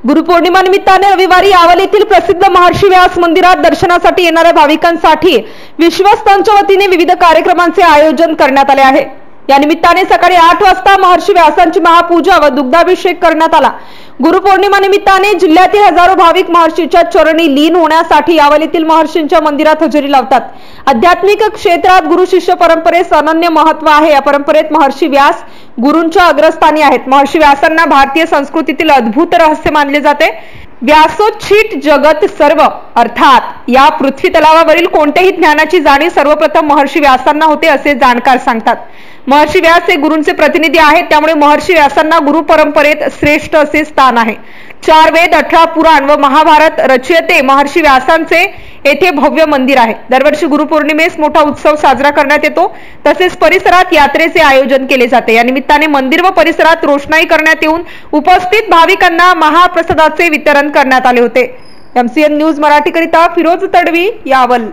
गुरुपौर्णिमा निमित्ताने रविवारी यावल येथील प्रसिद्ध महर्षी व्यास मंदिरात दर्शनासाठी येणाऱ्या भाविकांसाठी विश्वस्तांच्या वतीने विविध कार्यक्रमांचे आयोजन करण्यात आले आहे। या निमित्ताने सकाळी 8 वाजता महर्षी व्यासांची महापूजा व दुग्धाभिषेक करण्यात आला। गुरुपौर्णिमा निमित्ताने जिल्ह्यातील हजारो भाविक महर्षीच्या चरणी लीन होण्यासाठी यावल येथील महर्षींच्या मंदिरात हजेरी लावतात। आध्यात्मिक क्षेत्रात गुरु शिष्य परंपरेस अनन्य महत्त्व आहे। या परंपरेत महर्षी व्यास गुरूंच्या अग्रस्थानी आहेत। महर्षी व्यासांना भारतीय संस्कृतीतील अद्भुत रहस्य मानले जाते। व्यासोच्छिष्ट जगत सर्व अर्थात या पृथ्वी तलावावरील कोणत्याही ज्ञानाची जाणीव सर्वप्रथम महर्षी व्यासांना होते असे जाणकार सांगतात। महर्षी व्यास हे गुरूंचे प्रतिनिधी आहेत, त्यामुळे महर्षी व्यासांना गुरु परंपरेत श्रेष्ठ असे स्थान आहे। 4 वेद 18 पुराण व महाभारत रचयिते महर्षी व्यासांचे येथे भव्य मंदिर आहे। दरवर्षी गुरुपौर्णिमेस मोठा उत्सव साजरा करण्यात येतो, तसेच परिसरात यात्रेचे आयोजन केले जाते। या निमित्ताने मंदिर व परिसरात रोषणाई करण्यात येऊन उपस्थित भाविकांना महाप्रसादाचे वितरण करण्यात आले होते। MCN न्यूज मराठी करिता फिरोज तडवी, यावल।